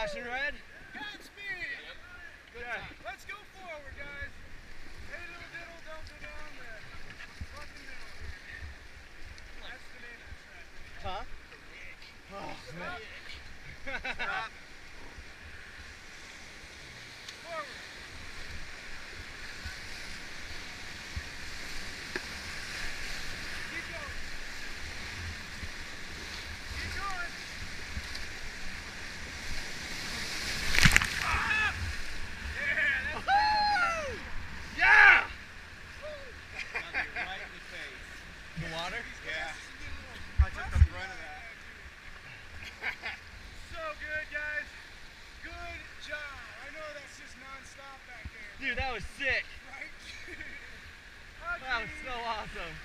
flashing red? Godspeed! Yep. Good time. Let's go forward, guys. Hey, little diddle, don't go down the fucking middle here. That's the name of the track. Huh? Oh, man. Stop. Forward. Keep going. Keep going. Ah! Yeah, that's Yeah! Right in the face. The water? Yeah. I took the brunt of that. So good, guys. Good job. I know that's just non-stop back there. Dude, that was sick. Right? That was so awesome.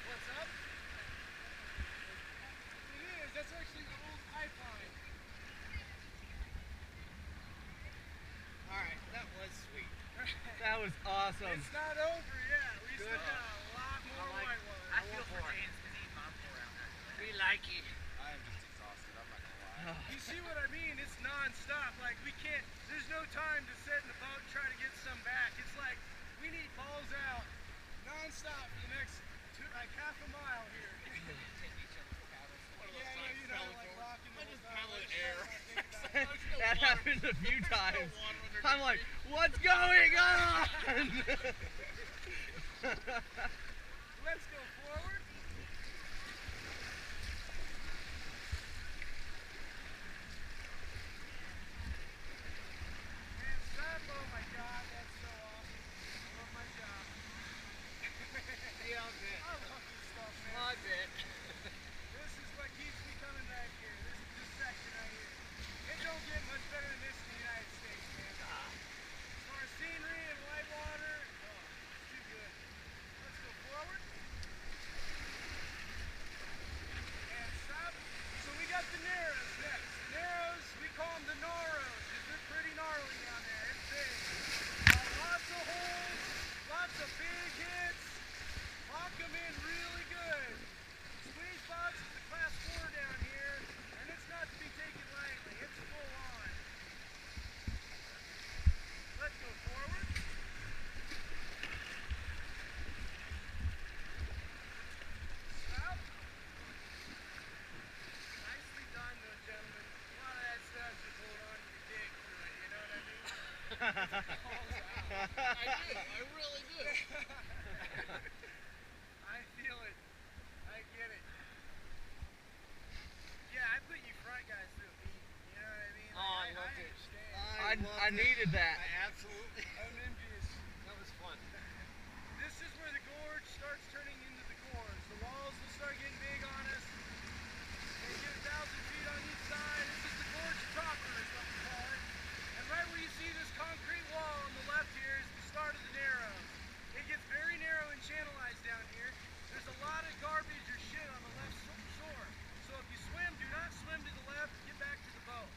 What's up? It is. That's actually the old pipeline. Alright, that was sweet. That was awesome. It's not over yet. We still got a lot more whitewater. I feel for James because he's bumped around that. We like it. I am just exhausted, I'm not gonna lie. You see what I mean? It's non-stop. Like, we can't, there's no time to sit in the boat and try to get some back. It's like, we need balls out non-stop for the next half a mile here. Take each other's paddles. Yeah, you know, like rocking the whole time. paddle in air. That happened a few times. I'm like, what's going on? Let's go forward. And stop. Oh my God, that's so awesome. I love my job. Yeah, I'm good. I love this stuff, man. I bet. This is what keeps me coming back here. This section right here. It don't get much better than this in the United States, man. As far as scenery and white water, it's too good. Let's go forward. And stop. So we got the Narrows next. The Narrows, we call them the Narrows because they're pretty gnarly down there. It's big. Lots of holes, lots of big hits. Lock them in really good. Squeeze box is the class 4 down here, and it's not to be taken lightly. It's full on. Let's go forward. Stop. Nicely done, though, gentlemen. A lot of that stuff just hold on to your dick through it, you know what I mean? I do, I really do. I feel it. I get it. Yeah, I put you front guys through a beat. You know what I mean? Oh, I Like, loved it. understand. I needed that. I absolutely. I'm envious. That was fun. This is where the gorge starts turning into the gorge. The walls will start getting big on us. They get 1,000 feet on each side. This is the gorge proper is what we call it. And right where you see this concrete wall on the left here is the start of the Narrows. It gets very narrow and channelized down here. There's a lot of garbage or shit on the left shore. So if you swim, do not swim to the left. Get back to the boat.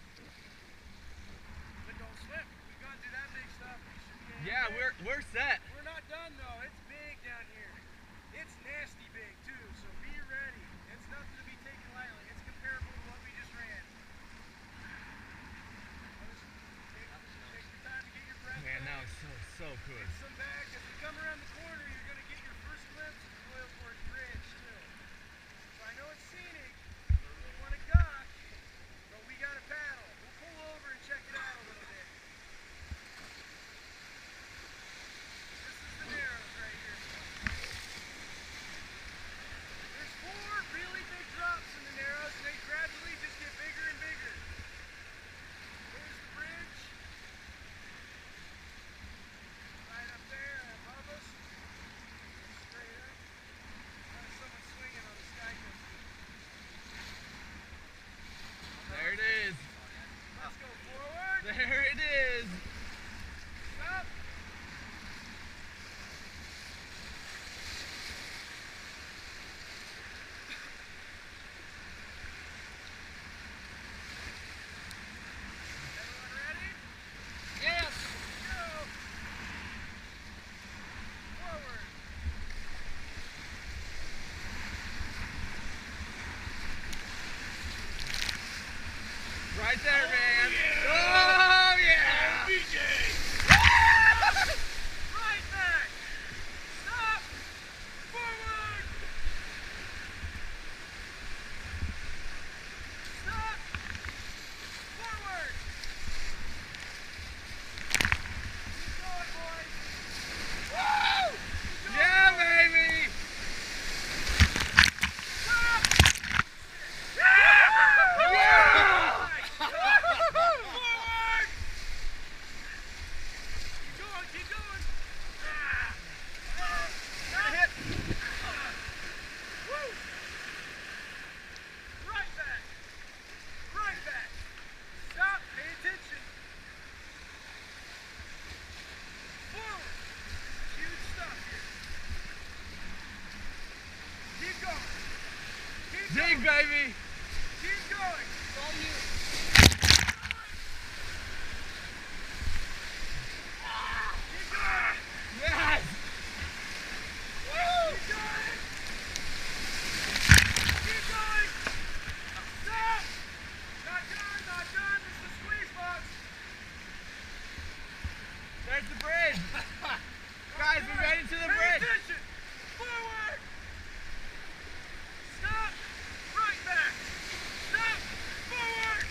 But don't swim. We've gone through that big stuff. We should be Yeah, we're set. We're not done though. It's big down here. It's nasty big too. So be ready. It's nothing to be taken lightly. It's comparable to what we just ran. Take your time to get your breath Man, that back. was so good. Get some back. As we come around the corner, you're going to get your first glimpse of the Royal Forest Bridge too. So I know it's scenic. We want to duck, but we got to paddle. We'll pull over and check it out a little bit. This is the Narrows right here. There's 4 really big drops in the Narrows, and they gradually just get bigger and bigger. There's the bridge. Right up Right there, man. Oh, yeah. BJ! Right back. Stop. Forward. Stop. Forward. Keep going, boys. Woo! Yeah, baby. Stop. Yeah! Forward. Keep going. Hit. Woo. Right back. Right back. Stop. Pay attention. Forward. Huge stuff here. Keep going. Keep Dig, going. baby. Keep going. It's all you. Keep going. Yes. Keep going. Keep going. Stop. Not done. Not done. This is the squeeze box. There's the bridge. Guys, we made it to the Pay bridge. attention. Forward. Stop. Right back. Stop. Forward.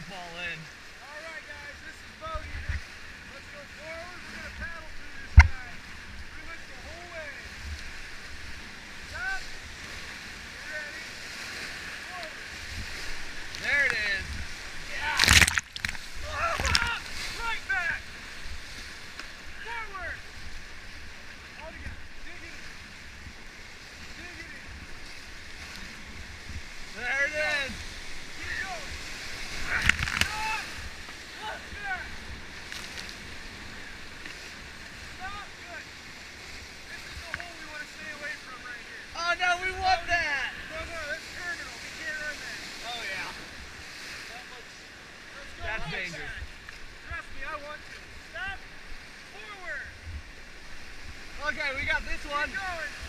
fall in. Alright guys, this is bogey. Let's go forward. We're going to paddle through this guy. Pretty much the whole way. Stop. Get ready. Forward. There it is. Yeah. Right back. Forward. All together. Dig it in. Dig it in. There it is. Keep going. Stop. Look back. Stop. Good. This is the hole we want to stay away from right here. Oh no, we won that. No, that's terminal. We can't run that. Oh yeah. Let's go That's right dangerous. back. Trust me, I want to. Stop. Forward. Okay, we got this one. Keep going.